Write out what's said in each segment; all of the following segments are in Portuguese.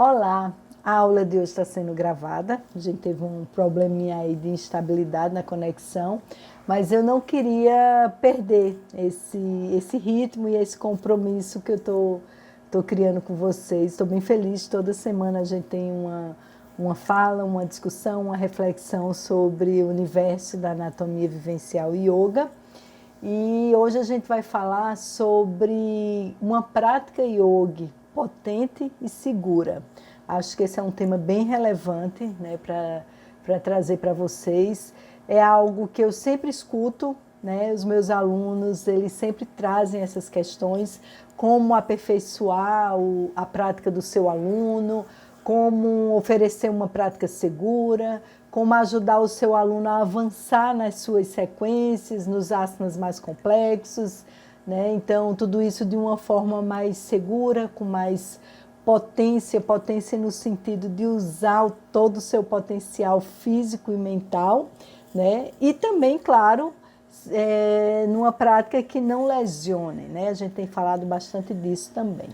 Olá, a aula de hoje está sendo gravada. A gente teve um probleminha aí de instabilidade na conexão, mas eu não queria perder esse ritmo e esse compromisso que eu tô criando com vocês. Estou bem feliz. Toda semana a gente tem uma fala, uma discussão, uma reflexão sobre o universo da anatomia vivencial e yoga. E hoje a gente vai falar sobre uma prática yoga potente e segura. Acho que esse é um tema bem relevante, né, para trazer para vocês. É algo que eu sempre escuto, né, os meus alunos, eles sempre trazem essas questões, como aperfeiçoar a prática do seu aluno, como oferecer uma prática segura, como ajudar o seu aluno a avançar nas suas sequências, nos asanas mais complexos, né? Então, tudo isso de uma forma mais segura, com mais potência no sentido de usar todo o seu potencial físico e mental, né? E também, claro, numa prática que não lesione, né? A gente tem falado bastante disso também.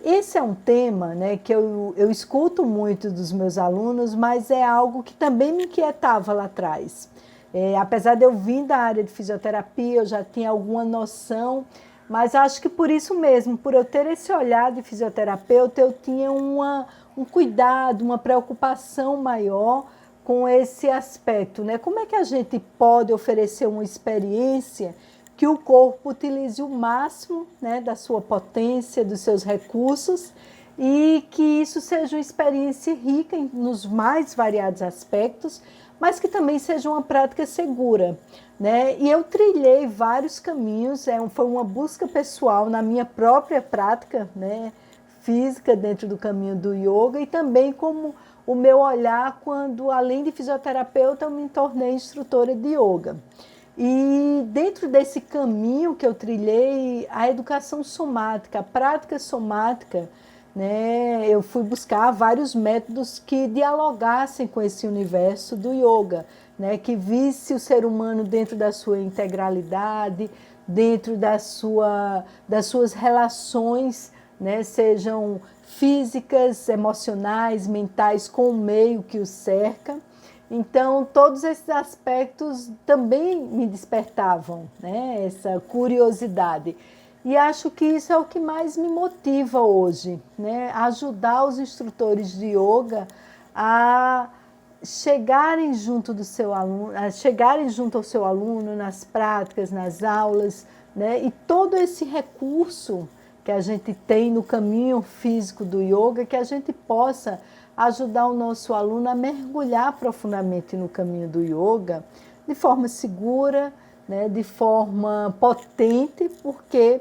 Esse é um tema, né, que eu escuto muito dos meus alunos, mas é algo que também me inquietava lá atrás. Apesar de eu vir da área de fisioterapia, eu já tinha alguma noção, mas acho que por isso mesmo, por eu ter esse olhar de fisioterapeuta, eu tinha um cuidado, uma preocupação maior com esse aspecto, né? Como é que a gente pode oferecer uma experiência que o corpo utilize o máximo, né, da sua potência, dos seus recursos, e que isso seja uma experiência rica nos mais variados aspectos, mas que também seja uma prática segura, né? E eu trilhei vários caminhos, foi uma busca pessoal na minha própria prática, né, física dentro do caminho do yoga, e também como o meu olhar quando, além de fisioterapeuta, eu me tornei instrutora de yoga. E dentro desse caminho que eu trilhei, a educação somática, a prática somática, né, eu fui buscar vários métodos que dialogassem com esse universo do yoga, né, que visse o ser humano dentro da sua integralidade, dentro das suas relações, né, sejam físicas, emocionais, mentais, com o meio que o cerca. Então, todos esses aspectos também me despertavam, né, essa curiosidade. E acho que isso é o que mais me motiva hoje, né, ajudar os instrutores de yoga a chegarem junto do seu aluno, a chegarem junto ao seu aluno nas práticas, nas aulas, né, e todo esse recurso que a gente tem no caminho físico do yoga, que a gente possa ajudar o nosso aluno a mergulhar profundamente no caminho do yoga de forma segura, né, de forma potente, porque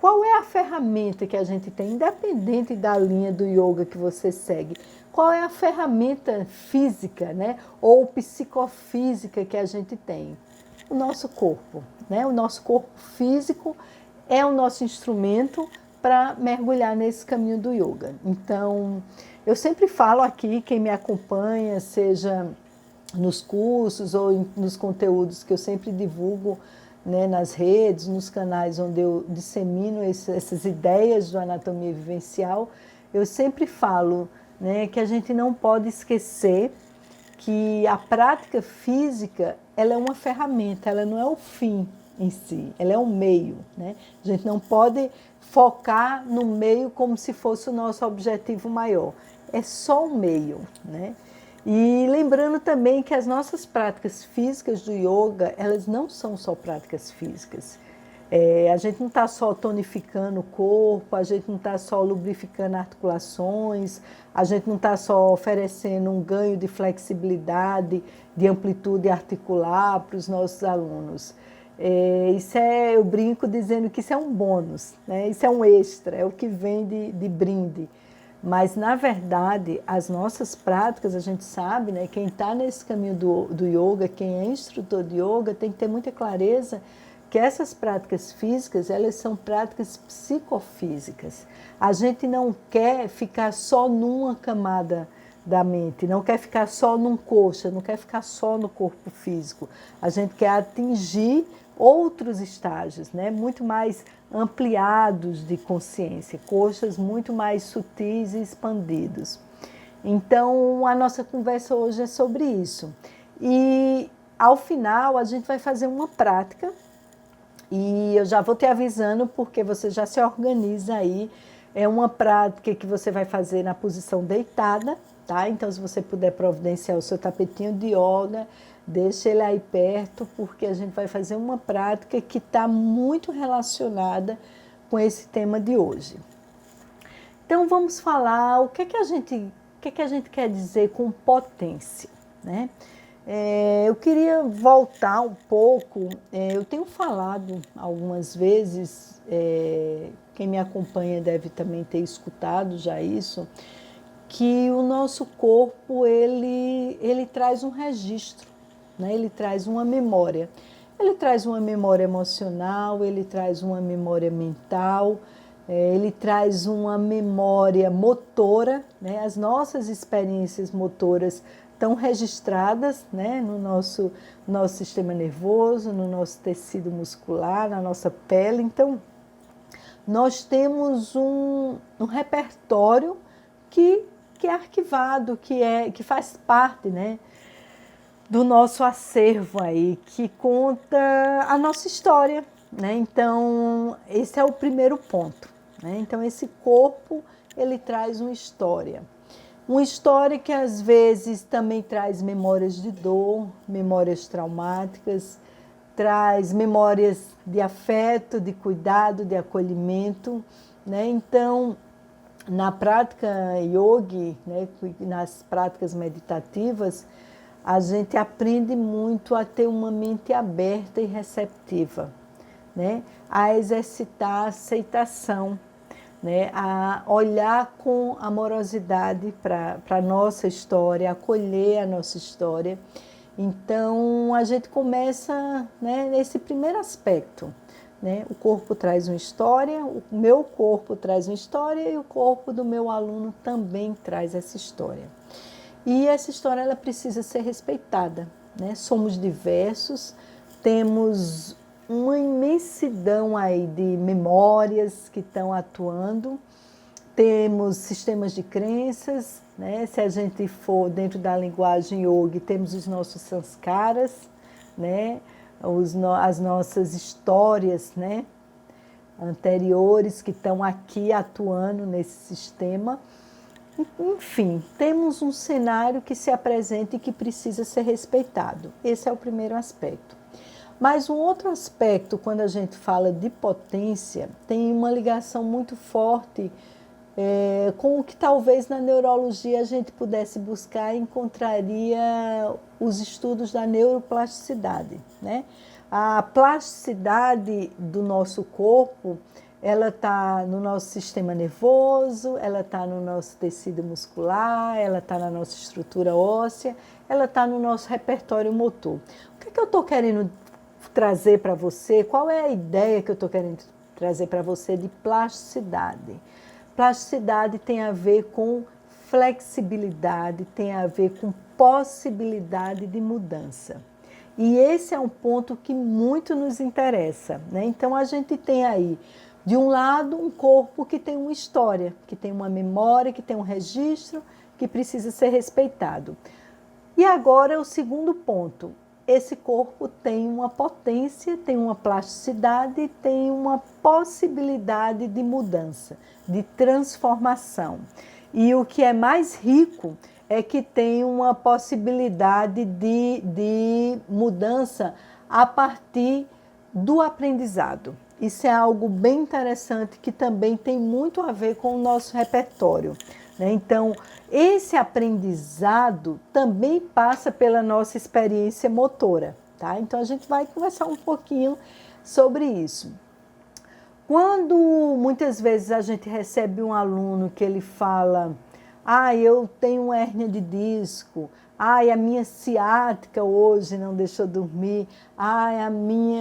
qual é a ferramenta que a gente tem, independente da linha do yoga que você segue, qual é a ferramenta física, né, ou psicofísica que a gente tem? O nosso corpo, né? O nosso corpo físico é o nosso instrumento para mergulhar nesse caminho do yoga. Então, eu sempre falo aqui, quem me acompanha, seja nos cursos ou nos conteúdos que eu sempre divulgo, né, nas redes, nos canais onde eu dissemino essas ideias do anatomia vivencial, eu sempre falo, né, que a gente não pode esquecer que a prática física, ela é uma ferramenta, ela não é o fim em si, ela é um meio, né? A gente não pode focar no meio como se fosse o nosso objetivo maior, é só um meio, né? E lembrando também que as nossas práticas físicas do yoga, elas não são só práticas físicas. A gente não está só tonificando o corpo, a gente não está só lubrificando articulações, a gente não está só oferecendo um ganho de flexibilidade, de amplitude articular para os nossos alunos. Eu brinco dizendo que isso é um bônus, né? Isso é um extra, é o que vem de brinde. Mas, na verdade, as nossas práticas, a gente sabe, né, quem está nesse caminho do yoga, quem é instrutor de yoga, tem que ter muita clareza que essas práticas físicas, elas são práticas psicofísicas. A gente não quer ficar só numa camada da mente, não quer ficar só num coxa, não quer ficar só no corpo físico. A gente quer atingir outros estágios, né? Muito mais ampliados de consciência, coxas muito mais sutis e expandidos. Então, a nossa conversa hoje é sobre isso. E, ao final, a gente vai fazer uma prática, e eu já vou te avisando porque você já se organiza aí. É uma prática que você vai fazer na posição deitada, tá? Então, se você puder providenciar o seu tapetinho de yoga, deixa ele aí perto, porque a gente vai fazer uma prática que está muito relacionada com esse tema de hoje. Então, vamos falar o que a gente quer dizer com potência, né? Eu queria voltar um pouco, eu tenho falado algumas vezes, quem me acompanha deve também ter escutado já isso, que o nosso corpo, ele traz um registro, né? Ele traz uma memória. Ele traz uma memória emocional, ele traz uma memória mental, ele traz uma memória motora, né? As nossas experiências motoras estão registradas, né, no nosso sistema nervoso, no nosso tecido muscular, na nossa pele. Então, nós temos um repertório que é arquivado, que faz parte, né, do nosso acervo aí, que conta a nossa história, né? Então, esse é o primeiro ponto, né? Então, esse corpo, ele traz uma história. Uma história que às vezes também traz memórias de dor, memórias traumáticas, traz memórias de afeto, de cuidado, de acolhimento, né? Então, na prática yoga, né, nas práticas meditativas, a gente aprende muito a ter uma mente aberta e receptiva, né? A exercitar a aceitação, né, a olhar com amorosidade para a nossa história, acolher a nossa história. Então, a gente começa, né, nesse primeiro aspecto, né? O corpo traz uma história, o meu corpo traz uma história e o corpo do meu aluno também traz essa história. E essa história, ela precisa ser respeitada, né? Somos diversos, temos uma imensidão aí de memórias que estão atuando, temos sistemas de crenças, né? Se a gente for dentro da linguagem yoga, temos os nossos sanskaras, né? As nossas histórias, né, anteriores que estão aqui atuando nesse sistema. Enfim, temos um cenário que se apresenta e que precisa ser respeitado. Esse é o primeiro aspecto. Mas um outro aspecto, quando a gente fala de potência, tem uma ligação muito forte com o que talvez na neurologia a gente pudesse buscar e encontraria os estudos da neuroplasticidade, né? A plasticidade do nosso corpo, ela está no nosso sistema nervoso, ela está no nosso tecido muscular, ela está na nossa estrutura óssea, ela está no nosso repertório motor. O que eu estou querendo trazer para você? Qual é a ideia que eu estou querendo trazer para você de plasticidade? Plasticidade tem a ver com flexibilidade, tem a ver com possibilidade de mudança. E esse é um ponto que muito nos interessa, né? Então, a gente tem aí, de um lado, um corpo que tem uma história, que tem uma memória, que tem um registro, que precisa ser respeitado. E agora, o segundo ponto. Esse corpo tem uma potência, tem uma plasticidade, tem uma possibilidade de mudança, de transformação. E o que é mais rico é que tem uma possibilidade de mudança a partir do aprendizado. Isso é algo bem interessante que também tem muito a ver com o nosso repertório, né? Então, esse aprendizado também passa pela nossa experiência motora, tá? Então, a gente vai conversar um pouquinho sobre isso. Quando muitas vezes a gente recebe um aluno que ele fala: Ai, eu tenho uma hérnia de disco. Ai, a minha ciática hoje não deixou dormir. Ai,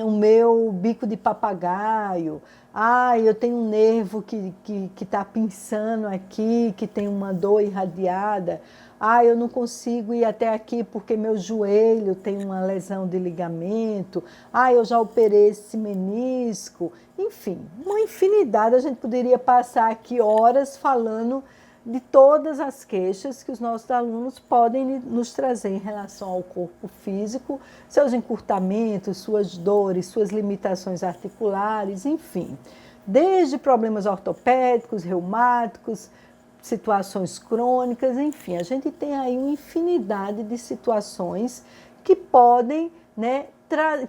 o meu bico de papagaio. Ai, eu tenho um nervo que está pinçando aqui, que tem uma dor irradiada. Ai, eu não consigo ir até aqui porque meu joelho tem uma lesão de ligamento. Ai, eu já operei esse menisco. Enfim, uma infinidade. A gente poderia passar aqui horas falando de todas as queixas que os nossos alunos podem nos trazer em relação ao corpo físico, seus encurtamentos, suas dores, suas limitações articulares, enfim. Desde problemas ortopédicos, reumáticos, situações crônicas, enfim. A gente tem aí uma infinidade de situações que podem, né,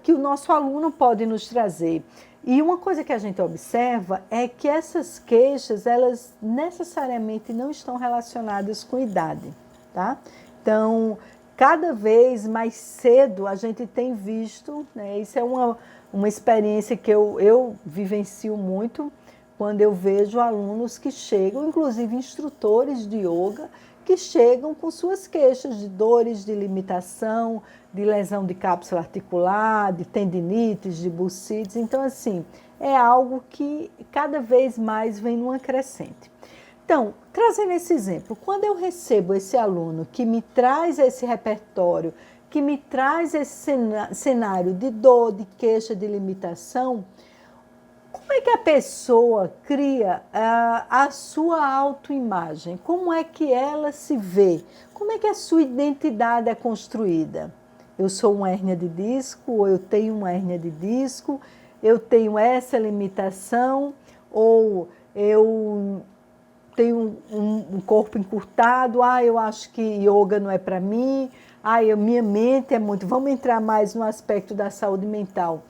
que o nosso aluno pode nos trazer. E uma coisa que a gente observa é que essas queixas, elas necessariamente não estão relacionadas com idade, tá? Então, cada vez mais cedo a gente tem visto, né? Isso é uma experiência que eu vivencio muito quando eu vejo alunos que chegam, inclusive instrutores de yoga, que chegam com suas queixas de dores, de limitação, de lesão de cápsula articular, de tendinites, de bursites. Então, assim, é algo que cada vez mais vem numa crescente. Então, trazendo esse exemplo, quando eu recebo esse aluno que me traz esse repertório, que me traz esse cenário de dor, de queixa, de limitação, como é que a pessoa cria a sua autoimagem? Como é que ela se vê? Como é que a sua identidade é construída? Eu sou uma hérnia de disco, ou eu tenho uma hérnia de disco, eu tenho essa limitação, ou eu tenho um corpo encurtado, eu acho que yoga não é para mim, minha mente é muito... Vamos entrar mais no aspecto da saúde mental.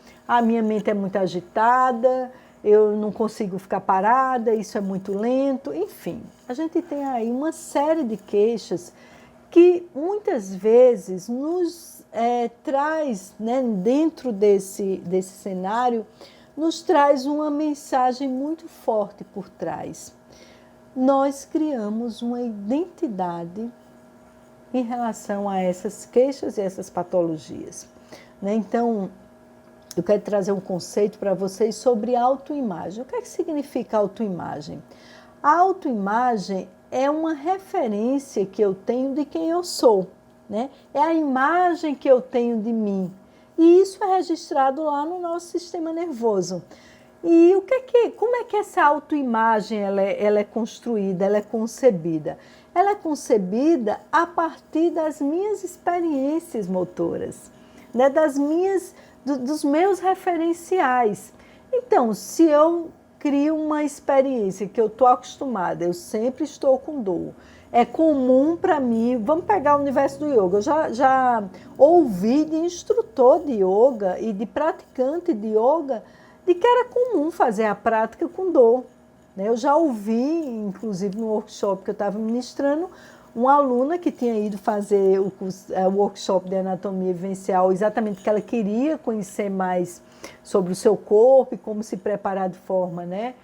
Minha mente é muito agitada, eu não consigo ficar parada, isso é muito lento, enfim. A gente tem aí uma série de queixas que muitas vezes nos traz, né, dentro desse cenário, nos traz uma mensagem muito forte por trás. Nós criamos uma identidade em relação a essas queixas e essas patologias, né? Então, eu quero trazer um conceito para vocês sobre autoimagem. O que é que significa autoimagem? A autoimagem é uma referência que eu tenho de quem eu sou, né? É a imagem que eu tenho de mim. E isso é registrado lá no nosso sistema nervoso. E como é que essa autoimagem ela é construída, ela é concebida? Ela é concebida a partir das minhas experiências motoras, né? Dos meus referenciais. Então, se eu crio uma experiência que eu estou acostumada, eu sempre estou com dor, é comum para mim, vamos pegar o universo do yoga, eu já ouvi de instrutor de yoga e de praticante de yoga, de que era comum fazer a prática com dor. Eu já ouvi, inclusive no workshop que eu estava ministrando, uma aluna que tinha ido fazer o workshop de anatomia vivencial, exatamente porque ela queria conhecer mais sobre o seu corpo e como se preparar de forma, né,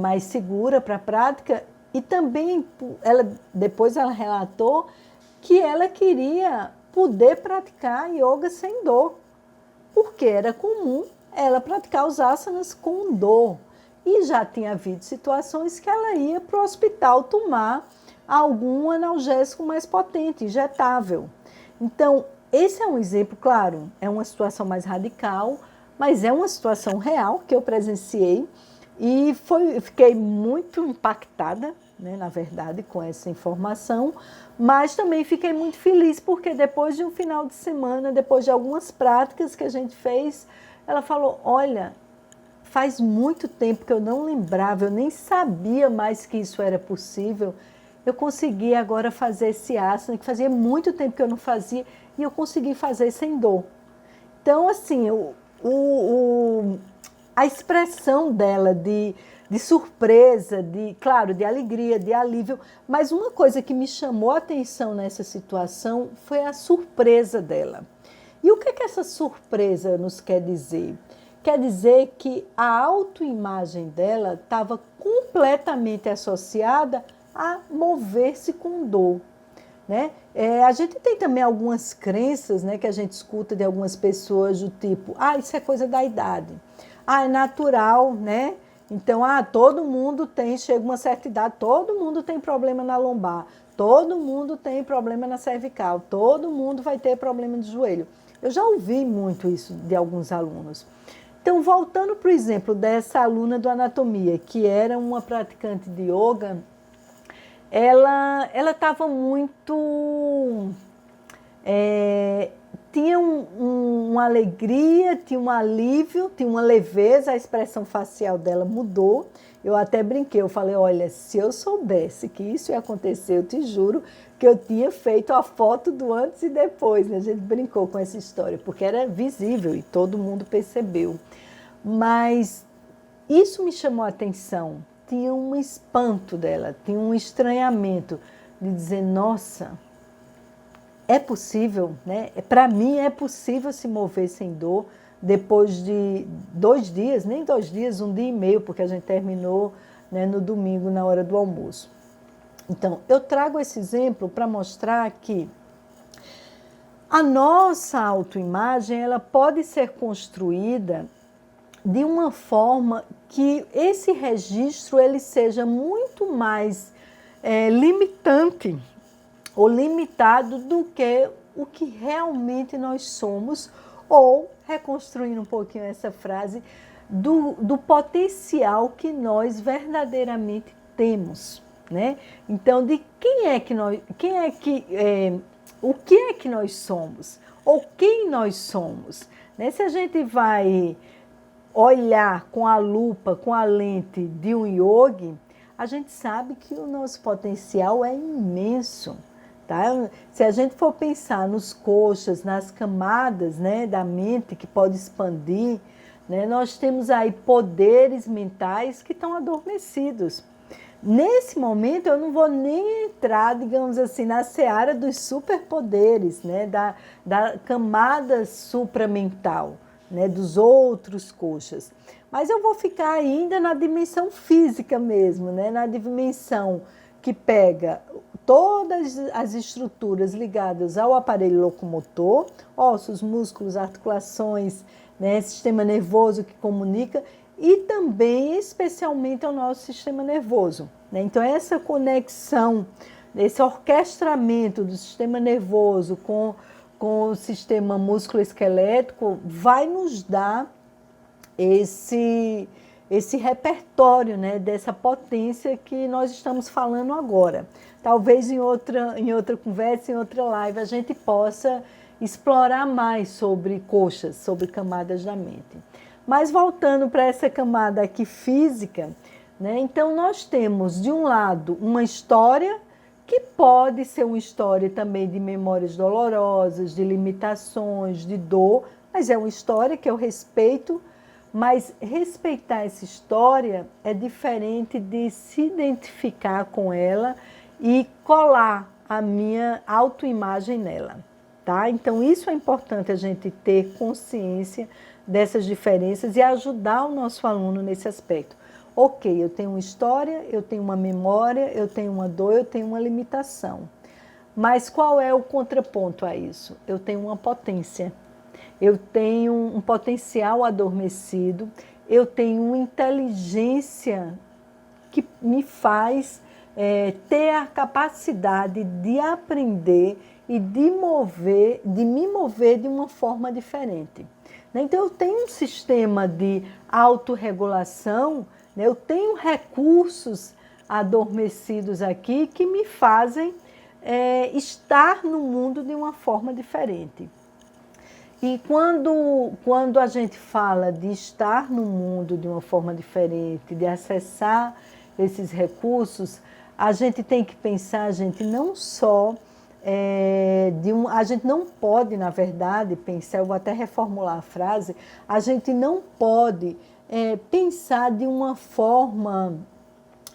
mais segura para a prática. E também, depois ela relatou que ela queria poder praticar yoga sem dor, porque era comum ela praticar os asanas com dor. E já tinha havido situações que ela ia para o hospital tomar algum analgésico mais potente, injetável. Então, esse é um exemplo, claro, é uma situação mais radical, mas é uma situação real que eu presenciei e fiquei muito impactada, né, na verdade, com essa informação, mas também fiquei muito feliz porque depois de um final de semana, depois de algumas práticas que a gente fez, ela falou, olha, faz muito tempo que eu não lembrava, eu nem sabia mais que isso era possível. Eu consegui agora fazer esse asana, que fazia muito tempo que eu não fazia, e eu consegui fazer sem dor. Então, assim, a expressão dela de surpresa, claro, de alegria, de alívio, mas uma coisa que me chamou a atenção nessa situação foi a surpresa dela. E o que é que essa surpresa nos quer dizer? Quer dizer que a autoimagem dela estava completamente associada a mover-se com dor. Né? A gente tem também algumas crenças, né, que a gente escuta de algumas pessoas do tipo, isso é coisa da idade, é natural, né? Então, todo mundo chega uma certa idade, todo mundo tem problema na lombar, todo mundo tem problema na cervical, todo mundo vai ter problema de joelho. Eu já ouvi muito isso de alguns alunos. Então, voltando para o exemplo dessa aluna do anatomia, que era uma praticante de yoga, ela estava muito... tinha uma alegria, tinha um alívio, tinha uma leveza, a expressão facial dela mudou. Eu até brinquei, eu falei, olha, se eu soubesse que isso ia acontecer, eu te juro que eu tinha feito a foto do antes e depois, né? A gente brincou com essa história, porque era visível e todo mundo percebeu. Mas isso me chamou a atenção, tinha um espanto dela, tinha um estranhamento de dizer, nossa, é possível, né? Para mim é possível se mover sem dor depois de 2 dias, nem 2 dias, 1 dia e meio, porque a gente terminou, né, no domingo na hora do almoço. Então, eu trago esse exemplo para mostrar que a nossa autoimagem ela pode ser construída de uma forma que esse registro ele seja muito mais limitante ou limitado do que o que realmente nós somos, ou, reconstruindo um pouquinho essa frase, do potencial que nós verdadeiramente temos, né? Então, de o que é que nós somos, ou quem nós somos, né? Se a gente vai olhar com a lupa, com a lente de um yogi, a gente sabe que o nosso potencial é imenso. Tá? Se a gente for pensar nos coxas, nas camadas, né, da mente que pode expandir, né, nós temos aí poderes mentais que estão adormecidos. Nesse momento, eu não vou nem entrar, digamos assim, na seara dos superpoderes, né, da camada supramental, né, dos outros coxas. Mas eu vou ficar ainda na dimensão física mesmo, né, na dimensão que pega todas as estruturas ligadas ao aparelho locomotor, ossos, músculos, articulações, né, sistema nervoso que comunica, e também especialmente ao nosso sistema nervoso. Né? Então, essa conexão, esse orquestramento do sistema nervoso com o sistema músculo-esquelético vai nos dar esse repertório, né, dessa potência que nós estamos falando agora. Talvez em outra conversa, em outra live, a gente possa explorar mais sobre coxas, sobre camadas da mente. Mas voltando para essa camada aqui física, né, então nós temos, de um lado, uma história que pode ser uma história também de memórias dolorosas, de limitações, de dor, mas é uma história que eu respeito. Mas respeitar essa história é diferente de se identificar com ela e colar a minha autoimagem nela, tá? Então, isso é importante a gente ter consciência dessas diferenças e ajudar o nosso aluno nesse aspecto. Ok, eu tenho uma história, eu tenho uma memória, eu tenho uma dor, eu tenho uma limitação. Mas qual é o contraponto a isso? Eu tenho uma potência. Eu tenho um potencial adormecido, eu tenho uma inteligência que me faz ter a capacidade de aprender e de me mover de uma forma diferente. Então, eu tenho um sistema de autorregulação, né? Eu tenho recursos adormecidos aqui que me fazem estar no mundo de uma forma diferente. E quando a gente fala de estar no mundo de uma forma diferente, de acessar esses recursos, a gente tem que pensar, gente, não só a gente não pode, na verdade, pensar, eu vou até reformular a frase, a gente não pode pensar de uma forma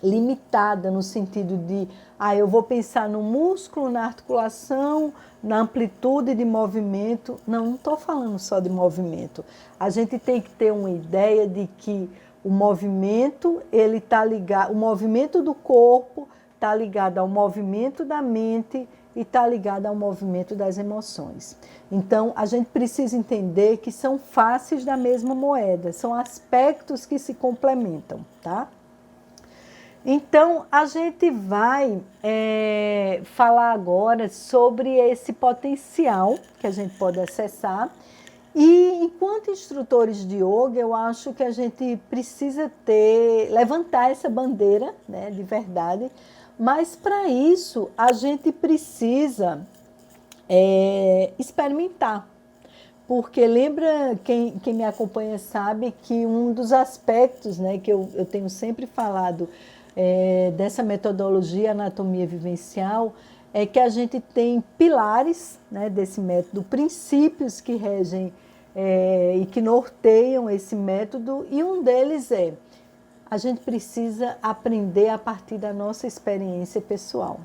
limitada, no sentido de, eu vou pensar no músculo, na articulação, na amplitude de movimento. Não estou falando só de movimento. A gente tem que ter uma ideia de que o movimento, ele está ligado, o movimento do corpo está ligado ao movimento da mente e está ligado ao movimento das emoções. Então, a gente precisa entender que são faces da mesma moeda, são aspectos que se complementam, tá? Então, a gente vai falar agora sobre esse potencial que a gente pode acessar. E, enquanto instrutores de yoga, eu acho que a gente precisa levantar essa bandeira, né, de verdade, mas para isso a gente precisa experimentar. Porque lembra, quem me acompanha sabe que um dos aspectos, né, que eu tenho sempre falado dessa metodologia anatomia vivencial é que a gente tem pilares, né, desse método, princípios que regem e que norteiam esse método, e um deles a gente precisa aprender a partir da nossa experiência pessoal.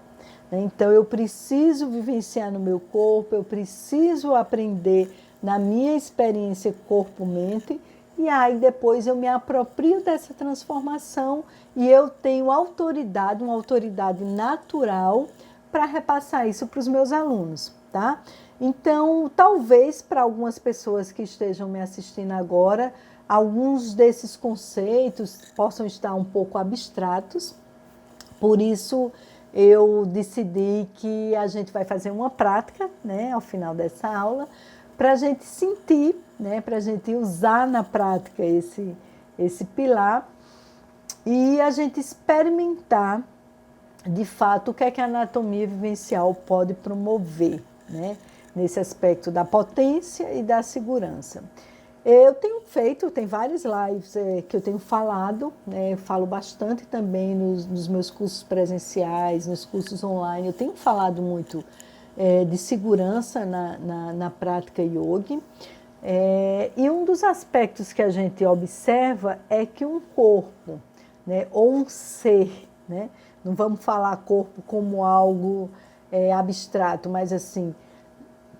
Então, eu preciso vivenciar no meu corpo, eu preciso aprender na minha experiência corpo-mente, e aí depois eu me aproprio dessa transformação e eu tenho autoridade, uma autoridade natural para repassar isso para os meus alunos, tá? Então, talvez para algumas pessoas que estejam me assistindo agora, alguns desses conceitos possam estar um pouco abstratos, por isso eu decidi que a gente vai fazer uma prática, né, ao final dessa aula, para a gente sentir, né, para a gente usar na prática esse pilar e a gente experimentar, de fato, o que é que a anatomia vivencial pode promover, né, nesse aspecto da potência e da segurança. Eu tenho tem várias lives que eu tenho falado, né, falo bastante também nos meus cursos presenciais, nos cursos online, eu tenho falado muito de segurança na prática yoga. E um dos aspectos que a gente observa é que um corpo, né, ou um ser, né, não vamos falar corpo como algo abstrato, mas assim,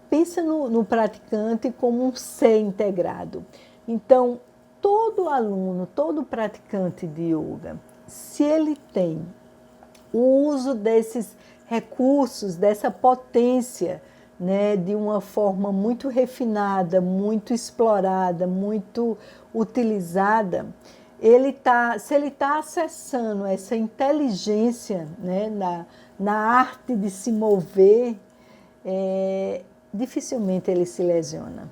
pensa no praticante como um ser integrado. Então, todo aluno, todo praticante de yoga, se ele tem o uso desses recursos, dessa potência, né, de uma forma muito refinada, muito explorada, muito utilizada, se ele está acessando essa inteligência, né, na arte de se mover, dificilmente ele se lesiona.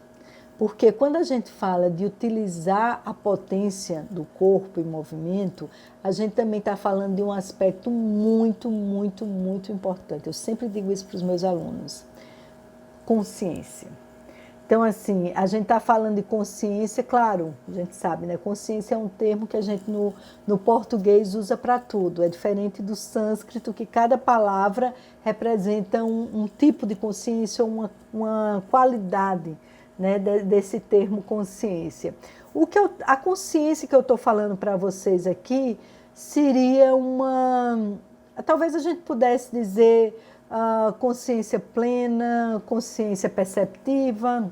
Porque quando a gente fala de utilizar a potência do corpo em movimento, a gente também está falando de um aspecto muito, muito, muito importante. Eu sempre digo isso para os meus alunos. Consciência. Então, assim, a gente está falando de consciência, claro, a gente sabe, né? Consciência é um termo que a gente no português usa para tudo. É diferente do sânscrito, que cada palavra representa um tipo de consciência, uma qualidade, né, desse termo consciência. A consciência que eu estou falando para vocês aqui seria talvez a gente pudesse dizer consciência plena, consciência perceptiva,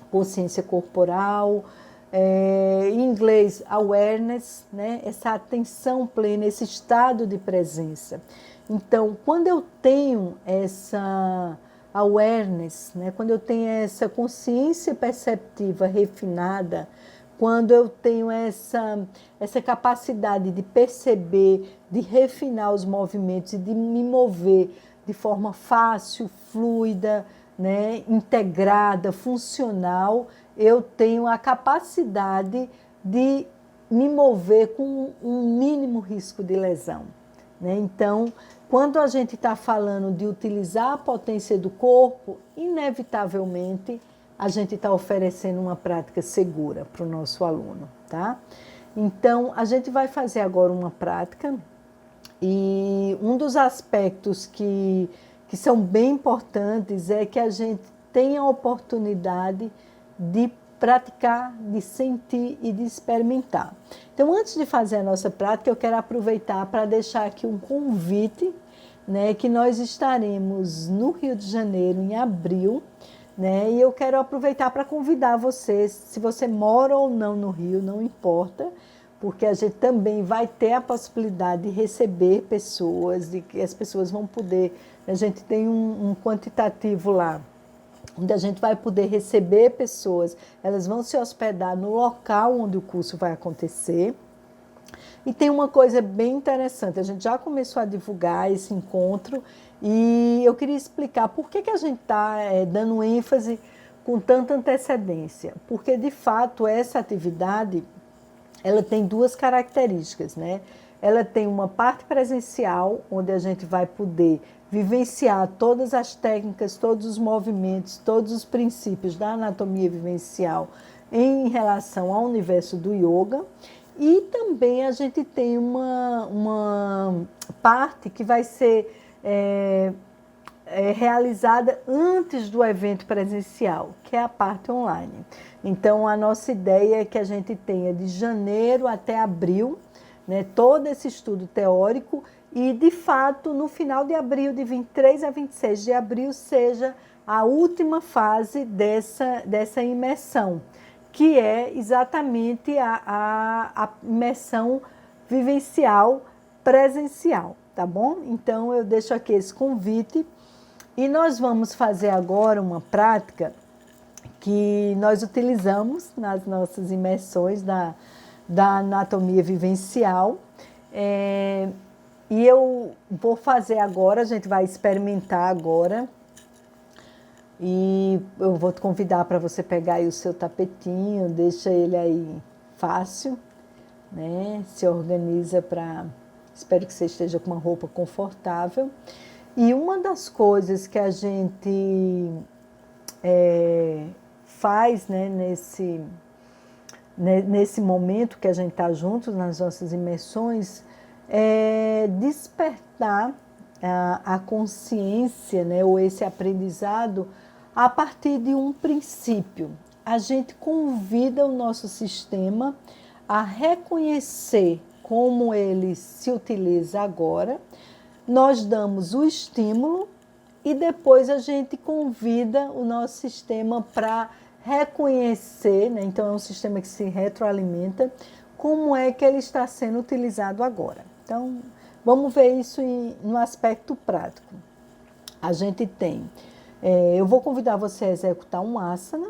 consciência corporal, em inglês awareness, né, essa atenção plena, esse estado de presença. Então, quando eu tenho essa awareness, né, quando eu tenho essa consciência perceptiva refinada, quando eu tenho essa capacidade de perceber, de refinar os movimentos e de me mover de forma fácil, fluida, né, integrada, funcional, eu tenho a capacidade de me mover com um mínimo risco de lesão, né? Então, quando a gente está falando de utilizar a potência do corpo, inevitavelmente a gente está oferecendo uma prática segura para o nosso aluno, tá? Então, a gente vai fazer agora uma prática e um dos aspectos que são bem importantes é que a gente tenha a oportunidade de praticar, de sentir e de experimentar. Então, antes de fazer a nossa prática, eu quero aproveitar para deixar aqui um convite, né, que nós estaremos no Rio de Janeiro em abril, né, e eu quero aproveitar para convidar você, se você mora ou não no Rio, não importa, porque a gente também vai ter a possibilidade de receber pessoas, de que as pessoas vão poder, a gente tem um quantitativo lá, onde a gente vai poder receber pessoas, elas vão se hospedar no local onde o curso vai acontecer. E tem uma coisa bem interessante, a gente já começou a divulgar esse encontro e eu queria explicar por que a gente está dando ênfase com tanta antecedência. Porque, de fato, essa atividade ela tem duas características, né? Ela tem uma parte presencial, onde a gente vai poder vivenciar todas as técnicas, todos os movimentos, todos os princípios da anatomia vivencial em relação ao universo do yoga. E também a gente tem uma parte que vai ser realizada antes do evento presencial, que é a parte online. Então, a nossa ideia é que a gente tenha de janeiro até abril, né, todo esse estudo teórico e, de fato, no final de abril, de 23 a 26 de abril, seja a última fase dessa imersão, que é exatamente a imersão vivencial presencial, tá bom? Então, eu deixo aqui esse convite e nós vamos fazer agora uma prática que nós utilizamos nas nossas imersões da anatomia vivencial. E eu vou fazer agora, a gente vai experimentar agora. E eu vou te convidar para você pegar aí o seu tapetinho, deixa ele aí fácil, né? Se organiza para... Espero que você esteja com uma roupa confortável. E uma das coisas que a gente faz, né, nesse momento que a gente está junto nas nossas imersões é despertar a consciência, né, ou esse aprendizado a partir de um princípio. A gente convida o nosso sistema a reconhecer como ele se utiliza agora, nós damos o estímulo e depois a gente convida o nosso sistema para reconhecer, né? Então é um sistema que se retroalimenta, como é que ele está sendo utilizado agora. Então, vamos ver isso no aspecto prático. A gente tem, eu vou convidar você a executar um asana,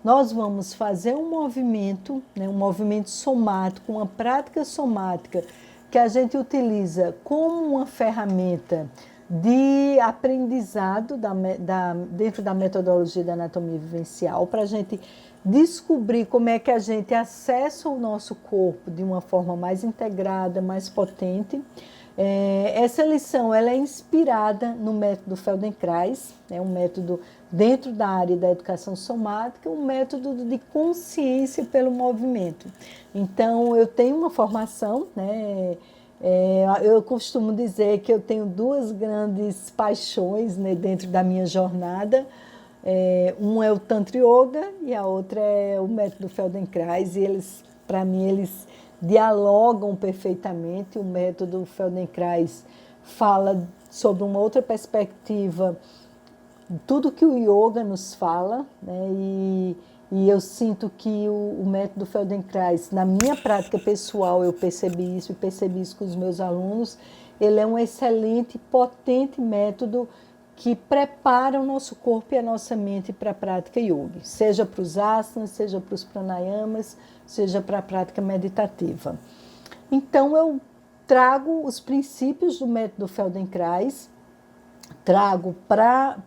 nós vamos fazer um movimento, né, um movimento somático, uma prática somática que a gente utiliza como uma ferramenta de aprendizado dentro da metodologia da anatomia vivencial, para a gente descobrir como é que a gente acessa o nosso corpo de uma forma mais integrada, mais potente. Essa lição ela é inspirada no método Feldenkrais, é um método dentro da área da educação somática, um método de consciência pelo movimento. Então, eu tenho uma formação, né? Eu costumo dizer que eu tenho duas grandes paixões, né, dentro da minha jornada. Um é o Tantra Yoga e a outra é o método Feldenkrais, e eles, para mim, eles dialogam perfeitamente. O método Feldenkrais fala sobre uma outra perspectiva, tudo que o yoga nos fala, né? E eu sinto que o método Feldenkrais, na minha prática pessoal, eu percebi isso e percebi isso com os meus alunos, ele é um excelente, potente método que prepara o nosso corpo e a nossa mente para a prática yoga, seja para os asanas, seja para os pranayamas, seja para a prática meditativa. Então, eu trago os princípios do método Feldenkrais, trago para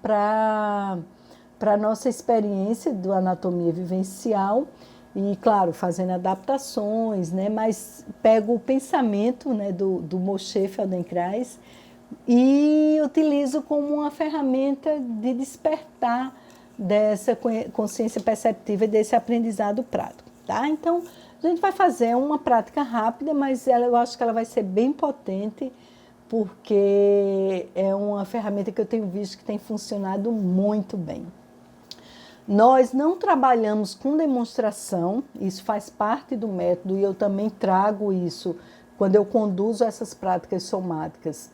a nossa experiência do anatomia vivencial e, claro, fazendo adaptações, né? Mas pego o pensamento, né, do Moshe Feldenkrais e utilizo como uma ferramenta de despertar dessa consciência perceptiva e desse aprendizado prático, tá? Então, a gente vai fazer uma prática rápida, mas eu acho que ela vai ser bem potente, porque é uma ferramenta que eu tenho visto que tem funcionado muito bem. Nós não trabalhamos com demonstração, isso faz parte do método e eu também trago isso quando eu conduzo essas práticas somáticas.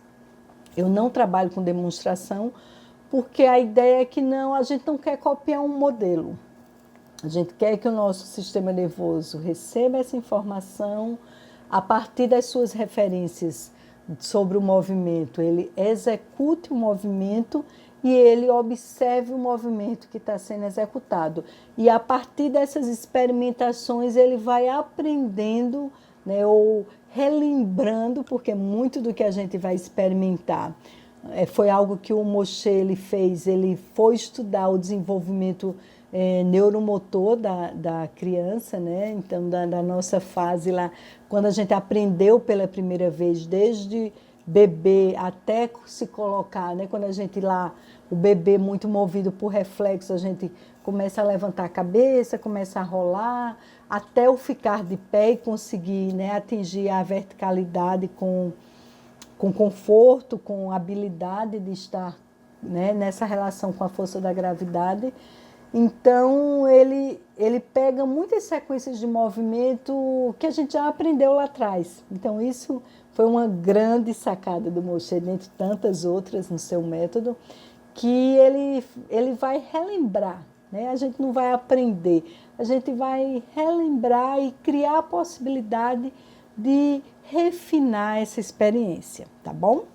Eu não trabalho com demonstração porque a ideia é que a gente não quer copiar um modelo. A gente quer que o nosso sistema nervoso receba essa informação a partir das suas referências sobre o movimento, ele execute o movimento e ele observe o movimento que está sendo executado. E a partir dessas experimentações ele vai aprendendo, né, ou relembrando, porque muito do que a gente vai experimentar foi algo que o Moshe ele fez, ele foi estudar o desenvolvimento neuromotor da criança, né? Então, da nossa fase lá, quando a gente aprendeu pela primeira vez, desde bebê até se colocar, né? Quando a gente lá, o bebê muito movido por reflexo, a gente começa a levantar a cabeça, começa a rolar, até o ficar de pé e conseguir, né, atingir a verticalidade com conforto, com habilidade de estar, né, nessa relação com a força da gravidade. Então, ele pega muitas sequências de movimento que a gente já aprendeu lá atrás. Então, isso foi uma grande sacada do Moshe, dentre tantas outras no seu método, que ele vai relembrar, né? A gente não vai aprender, a gente vai relembrar e criar a possibilidade de refinar essa experiência, tá bom?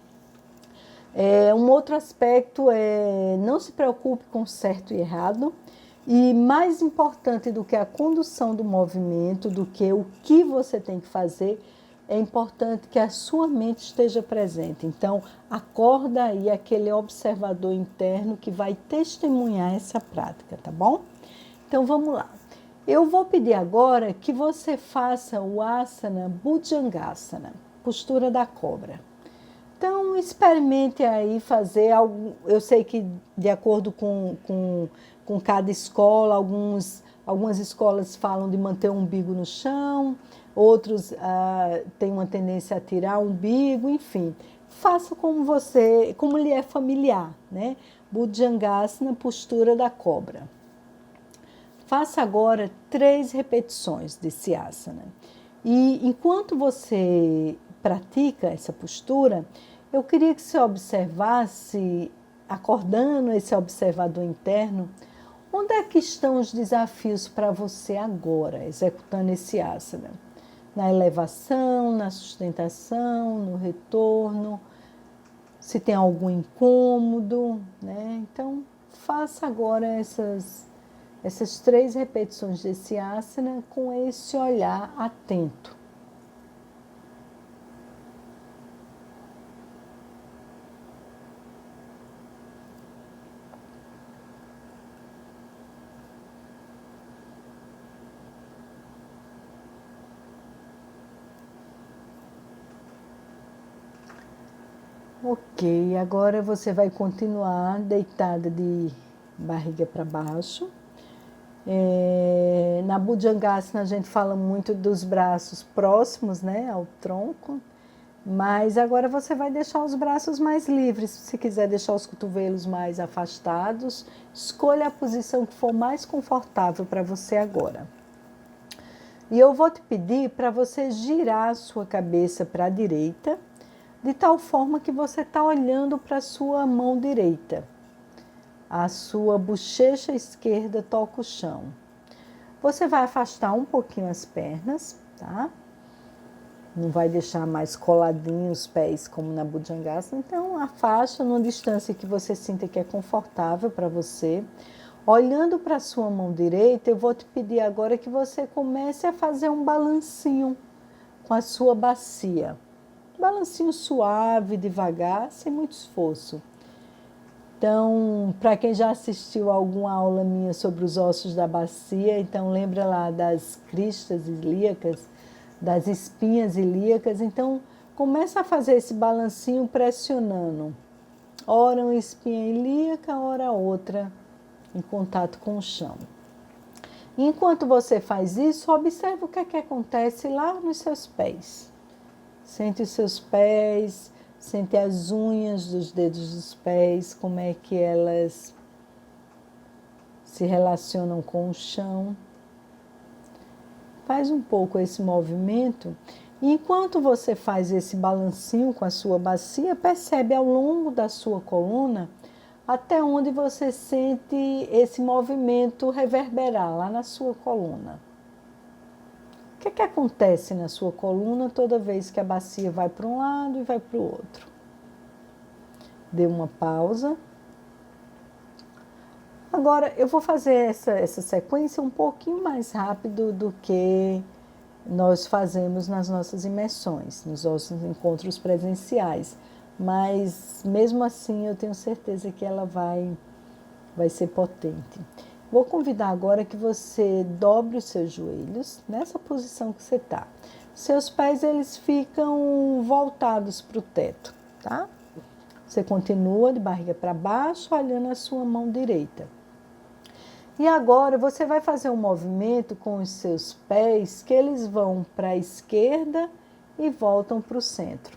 Um outro aspecto é não se preocupe com certo e errado, e mais importante do que a condução do movimento, do que o que você tem que fazer, é importante que a sua mente esteja presente. Então, acorda aí aquele observador interno que vai testemunhar essa prática, tá bom? Então, vamos lá. Eu vou pedir agora que você faça o asana Bhujangasana, postura da cobra. Então, experimente aí fazer algo. Eu sei que, de acordo com cada escola, algumas escolas falam de manter o umbigo no chão, outros têm uma tendência a tirar o umbigo, enfim. Faça como lhe é familiar, né? Bhujangasana, postura da cobra. Faça agora 3 repetições desse asana. E enquanto você pratica essa postura, eu queria que você observasse, acordando esse observador interno, onde é que estão os desafios para você agora, executando esse asana? Na elevação, na sustentação, no retorno, se tem algum incômodo, né? Então, faça agora essas 3 repetições desse asana com esse olhar atento. Ok, agora você vai continuar deitada de barriga para baixo. Na Bhujangasana a gente fala muito dos braços próximos, né, ao tronco, mas agora você vai deixar os braços mais livres. Se quiser deixar os cotovelos mais afastados, escolha a posição que for mais confortável para você agora. E eu vou te pedir para você girar a sua cabeça para a direita, de tal forma que você está olhando para a sua mão direita. A sua bochecha esquerda toca o chão. Você vai afastar um pouquinho as pernas, tá? Não vai deixar mais coladinhos os pés como na Bhujangasana. Então, afasta numa distância que você sinta que é confortável para você. Olhando para a sua mão direita, eu vou te pedir agora que você comece a fazer um balancinho com a sua bacia. Balancinho suave, devagar, sem muito esforço. Então, para quem já assistiu a alguma aula minha sobre os ossos da bacia, então lembra lá das cristas ilíacas, das espinhas ilíacas. Então, começa a fazer esse balancinho pressionando. Ora uma espinha ilíaca, ora outra, em contato com o chão. Enquanto você faz isso, observe o que é que acontece lá nos seus pés. Sente os seus pés, sente as unhas dos dedos dos pés, como é que elas se relacionam com o chão. Faz um pouco esse movimento. E enquanto você faz esse balancinho com a sua bacia, percebe ao longo da sua coluna até onde você sente esse movimento reverberar lá na sua coluna. O que acontece na sua coluna toda vez que a bacia vai para um lado e vai para o outro? Dê uma pausa. Agora, eu vou fazer essa sequência um pouquinho mais rápido do que nós fazemos nas nossas imersões, nos nossos encontros presenciais. Mas, mesmo assim, eu tenho certeza que ela vai ser potente. Vou convidar agora que você dobre os seus joelhos, nessa posição que você está. Seus pés, eles ficam voltados para o teto, tá? Você continua de barriga para baixo, olhando a sua mão direita. E agora você vai fazer um movimento com os seus pés que eles vão para a esquerda e voltam para o centro.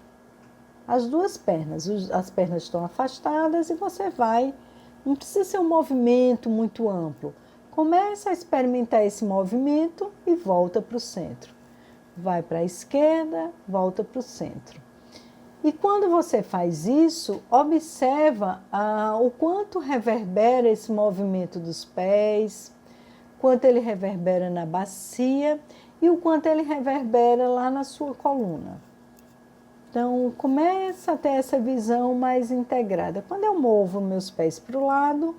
As duas pernas, as pernas estão afastadas e você vai, não precisa ser um movimento muito amplo. Começa a experimentar esse movimento e volta para o centro. Vai para a esquerda, volta para o centro. E quando você faz isso, observa o quanto reverbera esse movimento dos pés, quanto ele reverbera na bacia e o quanto ele reverbera lá na sua coluna. Então, começa a ter essa visão mais integrada. Quando eu movo meus pés para o lado,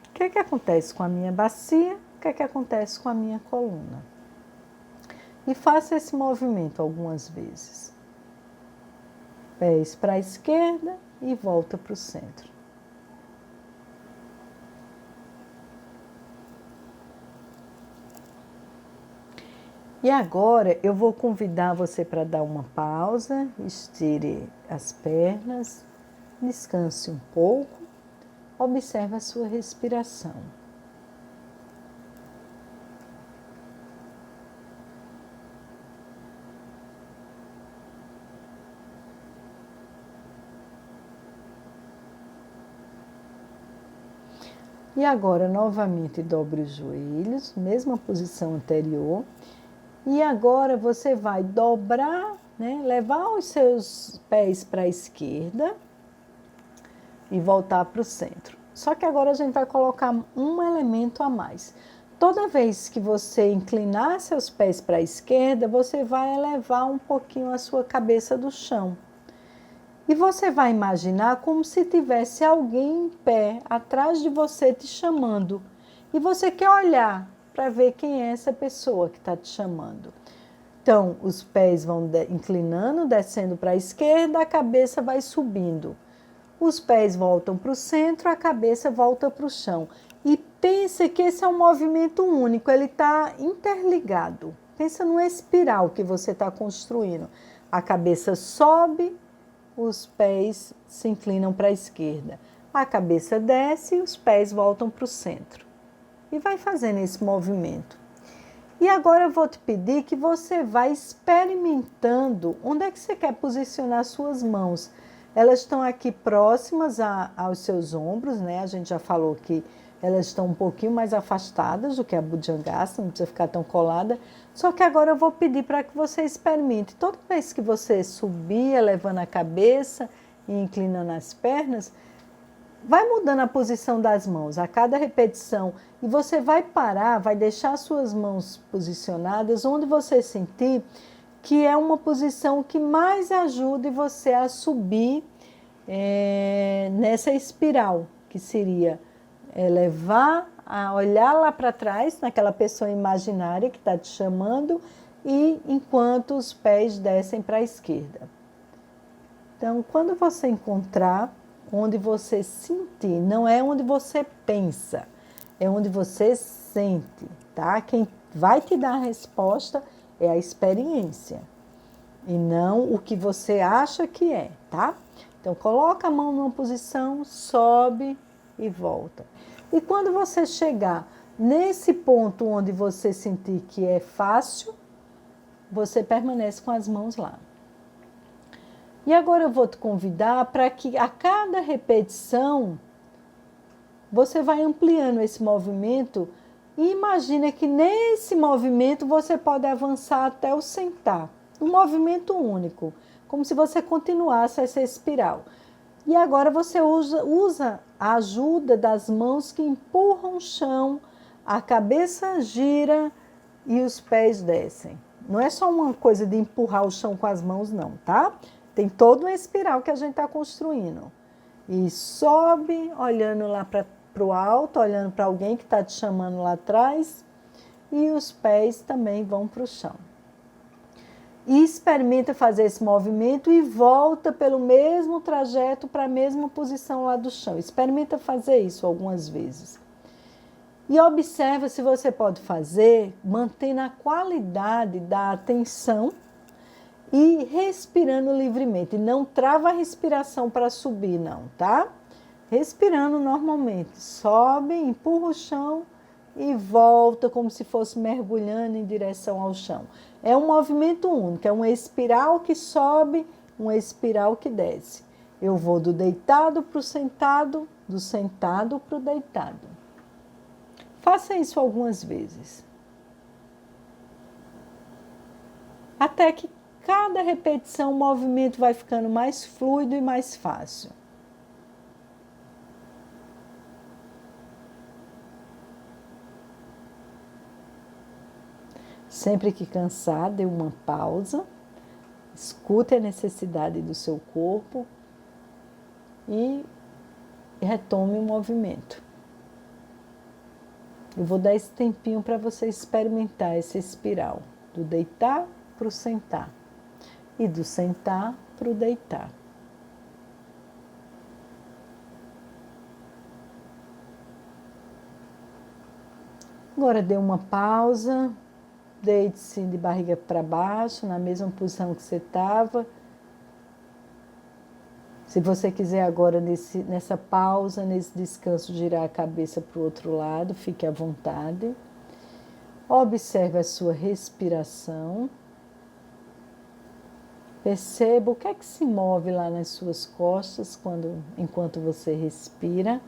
o que acontece com a minha bacia? O que acontece com a minha coluna? E faça esse movimento algumas vezes. Pés para a esquerda e volta para o centro. E agora eu vou convidar você para dar uma pausa, estire as pernas, descanse um pouco, observe a sua respiração. E agora, novamente, dobre os joelhos, mesma posição anterior. E agora você vai dobrar, né, levar os seus pés para a esquerda e voltar para o centro. Só que agora a gente vai colocar um elemento a mais. Toda vez que você inclinar seus pés para a esquerda, você vai elevar um pouquinho a sua cabeça do chão. E você vai imaginar como se tivesse alguém em pé atrás de você te chamando. E você quer olhar para ver quem é essa pessoa que está te chamando. Então, os pés vão inclinando, descendo para a esquerda, a cabeça vai subindo. Os pés voltam para o centro, a cabeça volta para o chão. E pense que esse é um movimento único, ele está interligado. Pensa numa espiral que você está construindo. A cabeça sobe, os pés se inclinam para a esquerda. A cabeça desce e os pés voltam para o centro. E vai fazendo esse movimento. E agora eu vou te pedir que você vá experimentando onde é que você quer posicionar suas mãos. Elas estão aqui próximas aos seus ombros, né? A gente já falou que elas estão um pouquinho mais afastadas do que a Bhujangasana, não precisa ficar tão colada. Só que agora eu vou pedir para que você experimente. Toda vez que você subir, elevando a cabeça e inclinando as pernas, vai mudando a posição das mãos a cada repetição. E você vai parar, vai deixar suas mãos posicionadas onde você sentir que é uma posição que mais ajude você a subir nessa espiral, que seria levar a olhar lá para trás, naquela pessoa imaginária que está te chamando, e enquanto os pés descem para a esquerda. Então, quando você encontrar onde você sentir, não é onde você pensa, é onde você sente, tá? Quem vai te dar a resposta é a experiência e não o que você acha que é, tá? Então, coloca a mão numa posição, sobe e volta. E quando você chegar nesse ponto onde você sentir que é fácil, você permanece com as mãos lá. E agora eu vou te convidar para que a cada repetição você vai ampliando esse movimento e imagina que nesse movimento você pode avançar até o sentar. Um movimento único, como se você continuasse essa espiral. E agora você usa a ajuda das mãos que empurram o chão, a cabeça gira e os pés descem. Não é só uma coisa de empurrar o chão com as mãos, não, tá? Tem toda uma espiral que a gente está construindo. E sobe, olhando lá para o alto, olhando para alguém que está te chamando lá atrás, e os pés também vão para o chão. E experimenta fazer esse movimento e volta pelo mesmo trajeto para a mesma posição lá do chão. Experimenta fazer isso algumas vezes. E observa se você pode fazer, mantendo a qualidade da atenção e respirando livremente. E não trava a respiração para subir, não, tá? Respirando normalmente. Sobe, empurra o chão e volta como se fosse mergulhando em direção ao chão. É um movimento único, é uma espiral que sobe, uma espiral que desce. Eu vou do deitado para o sentado, do sentado para o deitado. Faça isso algumas vezes. Até que cada repetição o movimento vai ficando mais fluido e mais fácil. Sempre que cansar, dê uma pausa, escute a necessidade do seu corpo e retome o movimento. Eu vou dar esse tempinho para você experimentar essa espiral, do deitar para o sentar e do sentar para o deitar. Agora dê uma pausa, deite-se de barriga para baixo, na mesma posição que você estava. Se você quiser agora, nessa pausa, nesse descanso, girar a cabeça para o outro lado, fique à vontade. Observe a sua respiração. Perceba o que é que se move lá nas suas costas enquanto você respira.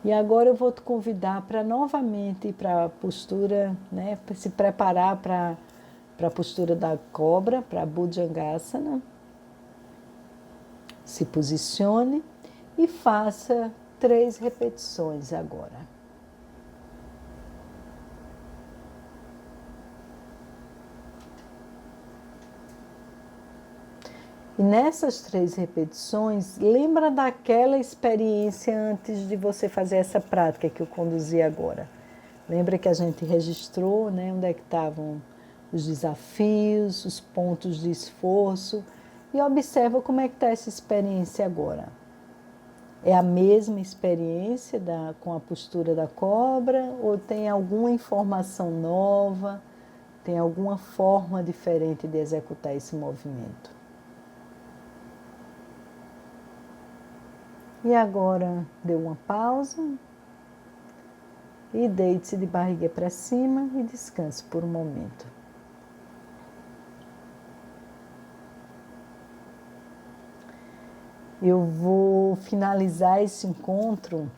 E agora eu vou te convidar para novamente ir para a postura, né, para se preparar para a postura da cobra, para a Bhujangasana. Se posicione e faça 3 repetições agora. E nessas 3 repetições, lembra daquela experiência antes de você fazer essa prática que eu conduzi agora. Lembra que a gente registrou, né, onde é que estavam os desafios, os pontos de esforço, e observa como é que está essa experiência agora. É a mesma experiência com a postura da cobra ou tem alguma informação nova, tem alguma forma diferente de executar esse movimento? E agora, dê uma pausa e deite-se de barriga para cima e descanse por um momento. Eu vou finalizar esse encontro,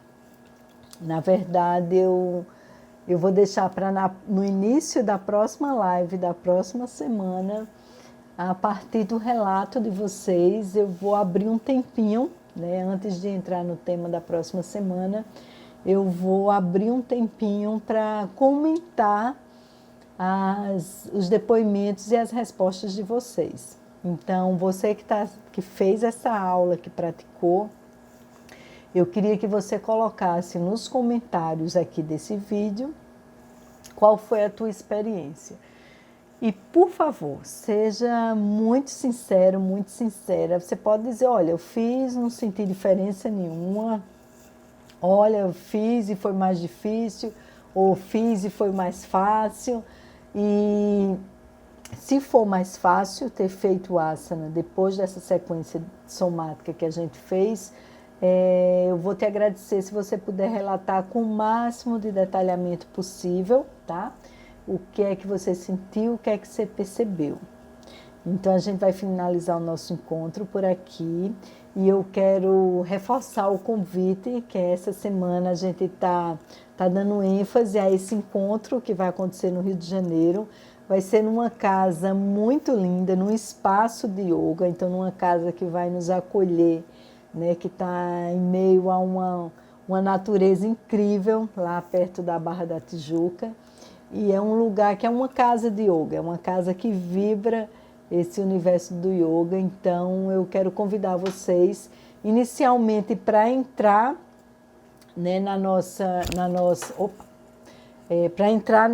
na verdade, eu vou deixar no início da próxima live, da próxima semana, a partir do relato de vocês, eu vou abrir um tempinho, né, antes de entrar no tema da próxima semana, eu vou abrir um tempinho para comentar os depoimentos e as respostas de vocês. Então, você que fez essa aula, que praticou, eu queria que você colocasse nos comentários aqui desse vídeo qual foi a tua experiência. E, por favor, seja muito sincero, muito sincera. Você pode dizer, olha, eu fiz, não senti diferença nenhuma. Olha, eu fiz e foi mais difícil. Ou fiz e foi mais fácil. E se for mais fácil ter feito o asana depois dessa sequência somática que a gente fez, eu vou te agradecer se você puder relatar com o máximo de detalhamento possível, tá? O que é que você sentiu, o que é que você percebeu. Então, a gente vai finalizar o nosso encontro por aqui e eu quero reforçar o convite que essa semana a gente tá dando ênfase a esse encontro que vai acontecer no Rio de Janeiro, Vai ser numa casa muito linda, num espaço de yoga, então numa casa que vai nos acolher, né, que está em meio a uma natureza incrível, lá perto da Barra da Tijuca. E é um lugar que é uma casa de yoga, é uma casa que vibra esse universo do yoga. Então eu quero convidar vocês, inicialmente, para entrar, né, para entrar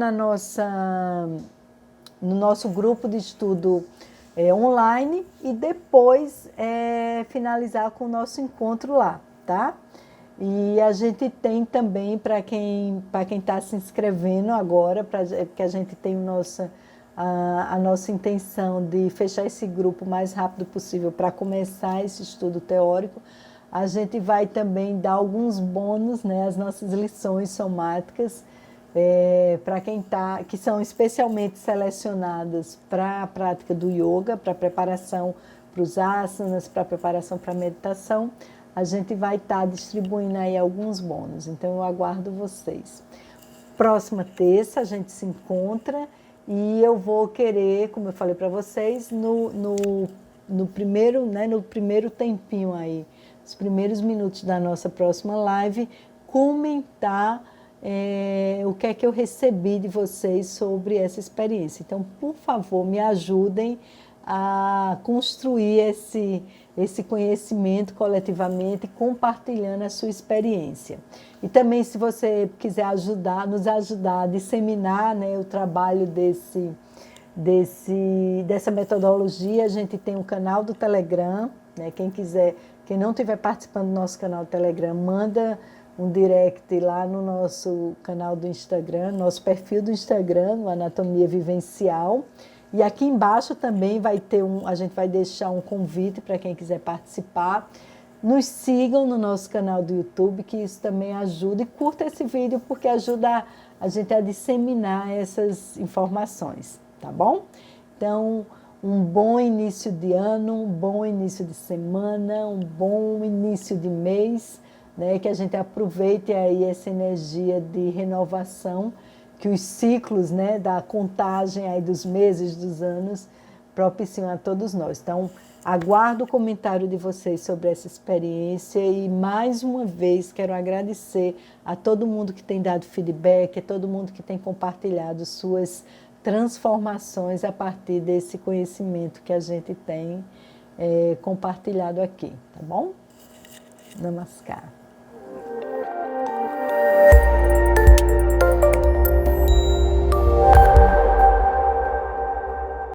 no nosso grupo de estudo online e depois finalizar com o nosso encontro lá, tá? E a gente tem também, para quem está se inscrevendo agora, porque a gente tem a nossa intenção de fechar esse grupo o mais rápido possível para começar esse estudo teórico, a gente vai também dar alguns bônus, né, as nossas lições somáticas, para quem que são especialmente selecionadas para a prática do yoga, para a preparação para os asanas, para a preparação para a meditação. A gente vai estar distribuindo aí alguns bônus, então eu aguardo vocês. Próxima terça a gente se encontra e eu vou querer, como eu falei para vocês, no primeiro tempinho aí, os primeiros minutos da nossa próxima live, comentar o que é que eu recebi de vocês sobre essa experiência. Então, por favor, me ajudem a construir esse conhecimento coletivamente, compartilhando a sua experiência. E também, se você quiser nos ajudar a disseminar, né, o trabalho dessa metodologia, a gente tem um canal do Telegram, né, quem não estiver participando do nosso canal do Telegram, manda um direct lá no nosso canal do Instagram, nosso perfil do Instagram, no Anatomia Vivencial. E aqui embaixo também a gente vai deixar um convite para quem quiser participar. Nos sigam no nosso canal do YouTube, que isso também ajuda. E curta esse vídeo, porque ajuda a gente a disseminar essas informações, tá bom? Então, um bom início de ano, um bom início de semana, um bom início de mês, né? Que a gente aproveite aí essa energia de renovação, que os ciclos, né, da contagem aí dos meses, dos anos, propiciam a todos nós. Então, aguardo o comentário de vocês sobre essa experiência e, mais uma vez, quero agradecer a todo mundo que tem dado feedback, a todo mundo que tem compartilhado suas transformações a partir desse conhecimento que a gente tem compartilhado aqui, tá bom? Namaskar.